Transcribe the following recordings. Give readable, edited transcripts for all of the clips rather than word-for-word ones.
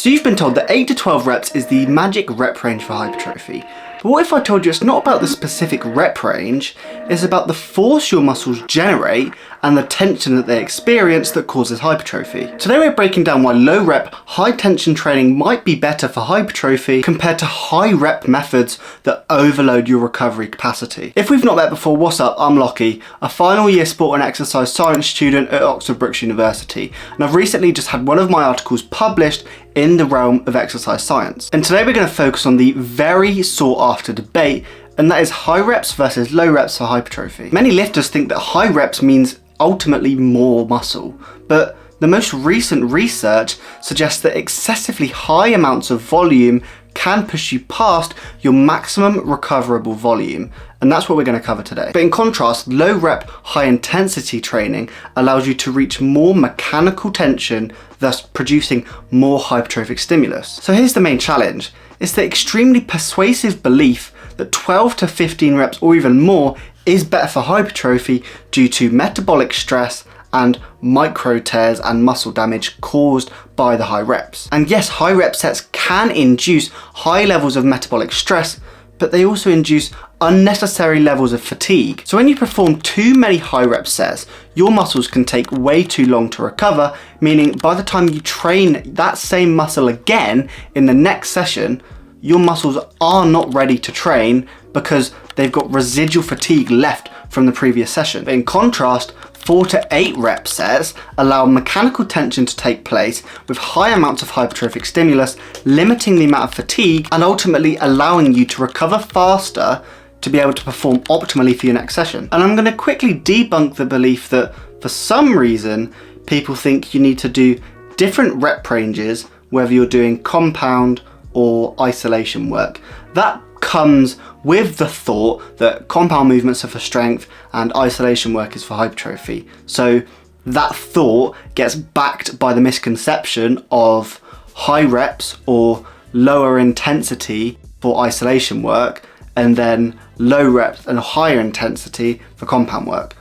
So you've been told that 8 to 12 reps is the magic rep range for hypertrophy. But what if I told you it's not about the specific rep range, it's about the force your muscles generate and the tension that they experience that causes hypertrophy. Today we're breaking down why low rep, high tension training might be better for hypertrophy compared to high rep methods that overload your recovery capacity. If we've not met before, what's up? I'm Lockie, a final year sport and exercise science student at Oxford Brookes University, and I've recently just had one of my articles published in the realm of exercise science. And today we're going to focus on the very sought after debate, and that is high reps versus low reps for hypertrophy. Many lifters think that high reps means ultimately more muscle, but the most recent research suggests that excessively high amounts of volume can push you past your maximum recoverable volume, and that's what we're going to cover today. But in contrast, low rep, high intensity training allows you to reach more mechanical tension, thus producing more hypertrophic stimulus. So here's the main challenge. It's the extremely persuasive belief that 12 to 15 reps or even more is better for hypertrophy due to metabolic stress and micro tears and muscle damage caused by the high reps. And yes, high rep sets can induce high levels of metabolic stress, but they also induce unnecessary levels of fatigue. So when you perform too many high rep sets, your muscles can take way too long to recover, meaning by the time you train that same muscle again in the next session, your muscles are not ready to train because they've got residual fatigue left from the previous session. But in contrast, 4 to 8 rep sets allow mechanical tension to take place with high amounts of hypertrophic stimulus, limiting the amount of fatigue and ultimately allowing you to recover faster to be able to perform optimally for your next session. And I'm going to quickly debunk the belief that for some reason people think you need to do different rep ranges whether you're doing compound or isolation work. That comes with the thought that compound movements are for strength and isolation work is for hypertrophy. So that thought gets backed by the misconception of high reps or lower intensity for isolation work and then low reps and higher intensity for compound work.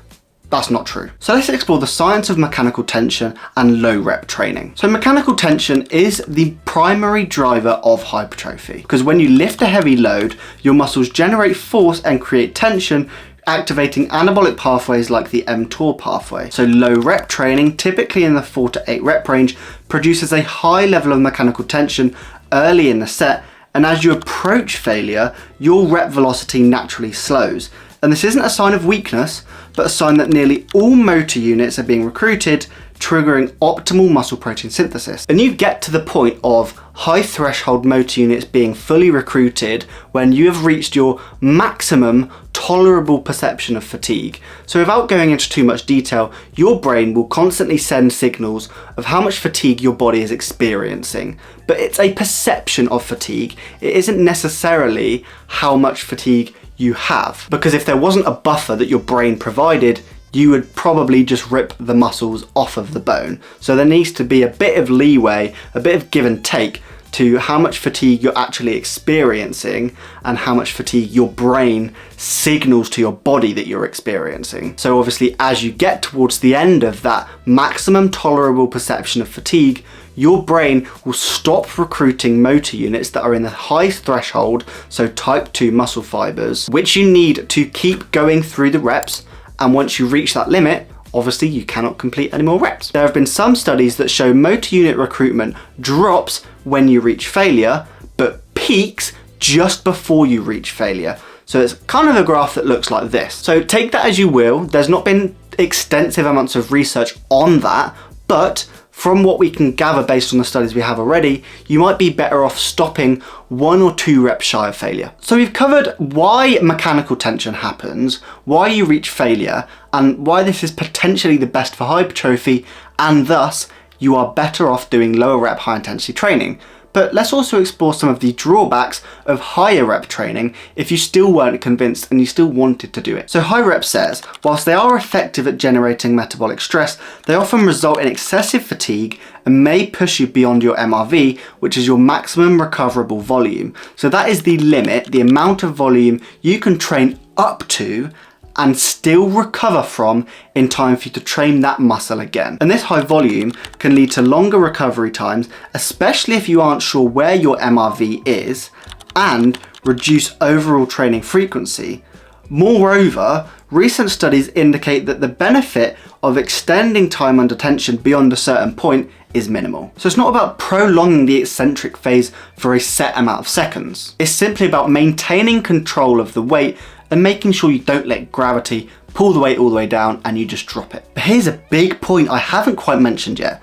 That's not true. So let's explore the science of mechanical tension and low rep training. So mechanical tension is the primary driver of hypertrophy because when you lift a heavy load, your muscles generate force and create tension, activating anabolic pathways like the mTOR pathway. So low rep training, typically in the 4 to 8 rep range, produces a high level of mechanical tension early in the set, and as you approach failure, your rep velocity naturally slows. And this isn't a sign of weakness, but a sign that nearly all motor units are being recruited, triggering optimal muscle protein synthesis. And you get to the point of high threshold motor units being fully recruited when you have reached your maximum tolerable perception of fatigue. So without going into too much detail, your brain will constantly send signals of how much fatigue your body is experiencing. But it's a perception of fatigue. It isn't necessarily how much fatigue you have, because if there wasn't a buffer that your brain provided, you would probably just rip the muscles off of the bone. So there needs to be a bit of leeway, a bit of give and take to how much fatigue you're actually experiencing and how much fatigue your brain signals to your body that you're experiencing. So obviously as you get towards the end of that maximum tolerable perception of fatigue, your brain will stop recruiting motor units that are in the high threshold, so type 2 muscle fibers, which you need to keep going through the reps. And once you reach that limit, obviously you cannot complete any more reps. There have been some studies that show motor unit recruitment drops when you reach failure, but peaks just before you reach failure. So it's kind of a graph that looks like this. So take that as you will. There's not been extensive amounts of research on that, but from what we can gather based on the studies we have already, you might be better off stopping 1 or 2 reps shy of failure. So we've covered why mechanical tension happens, why you reach failure, and why this is potentially the best for hypertrophy, and thus you are better off doing lower rep high intensity training. But let's also explore some of the drawbacks of higher rep training if you still weren't convinced and you still wanted to do it. So high rep sets, whilst they are effective at generating metabolic stress, they often result in excessive fatigue and may push you beyond your MRV, which is your maximum recoverable volume. So that is the limit, the amount of volume you can train up to and still recover from in time for you to train that muscle again. And this high volume can lead to longer recovery times, especially if you aren't sure where your MRV is, and reduce overall training frequency. Moreover, recent studies indicate that the benefit of extending time under tension beyond a certain point is minimal. So it's not about prolonging the eccentric phase for a set amount of seconds. It's simply about maintaining control of the weight and making sure you don't let gravity pull the weight all the way down and you just drop it. But here's a big point I haven't quite mentioned yet.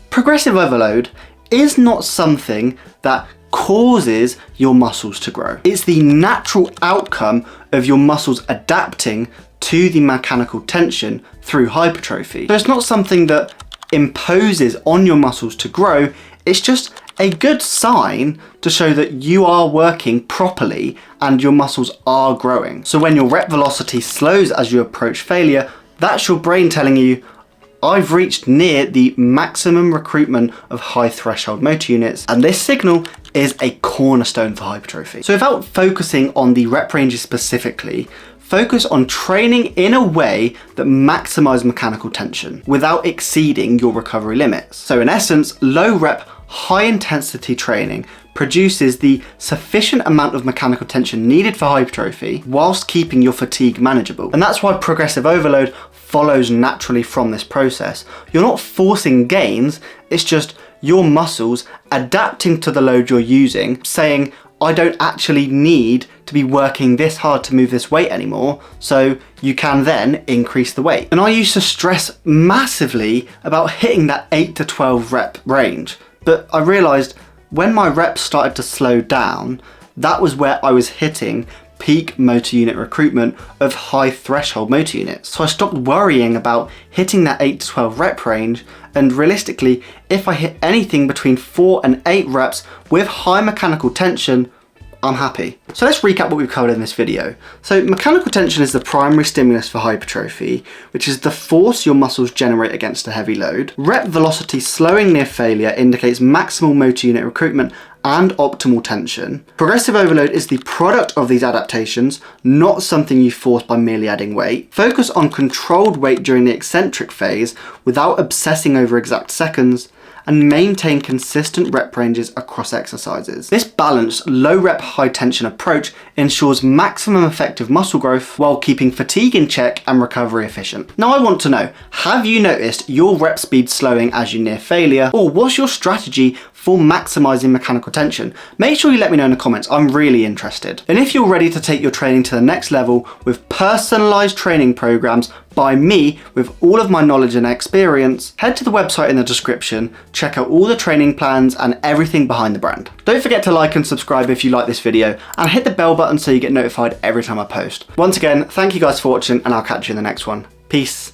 Progressive overload is not something that causes your muscles to grow. It's the natural outcome of your muscles adapting to the mechanical tension through hypertrophy. So it's not something that imposes on your muscles to grow, it's just a good sign to show that you are working properly and your muscles are growing. So when your rep velocity slows as you approach failure, that's your brain telling you, I've reached near the maximum recruitment of high threshold motor units, and this signal is a cornerstone for hypertrophy. So without focusing on the rep ranges specifically, focus on training in a way that maximizes mechanical tension without exceeding your recovery limits. So in essence, low rep, high intensity training produces the sufficient amount of mechanical tension needed for hypertrophy whilst keeping your fatigue manageable. And that's why progressive overload follows naturally from this process. You're not forcing gains, it's just your muscles adapting to the load you're using, saying, I don't actually need to be working this hard to move this weight anymore, so you can then increase the weight. And I used to stress massively about hitting that 8 to 12 rep range, but I realized when my reps started to slow down, that was where I was hitting peak motor unit recruitment of high threshold motor units. So I stopped worrying about hitting that 8 to 12 rep range, and realistically, if I hit anything between 4 and 8 reps with high mechanical tension, I'm happy. So let's recap what we've covered in this video. So mechanical tension is the primary stimulus for hypertrophy, which is the force your muscles generate against a heavy load. Rep velocity slowing near failure indicates maximal motor unit recruitment and optimal tension. Progressive overload is the product of these adaptations, not something you force by merely adding weight. Focus on controlled weight during the eccentric phase without obsessing over exact seconds, and maintain consistent rep ranges across exercises. This balanced low rep high tension approach ensures maximum effective muscle growth while keeping fatigue in check and recovery efficient. Now I want to know, have you noticed your rep speed slowing as you near failure, or what's your strategy for maximizing mechanical tension? Make sure you let me know in the comments, I'm really interested. And if you're ready to take your training to the next level with personalized training programs by me with all of my knowledge and experience, head to the website in the description, check out all the training plans and everything behind the brand. Don't forget to like and subscribe if you like this video, and hit the bell button so you get notified every time I post. Once again, thank you guys for watching, and I'll catch you in the next one. Peace.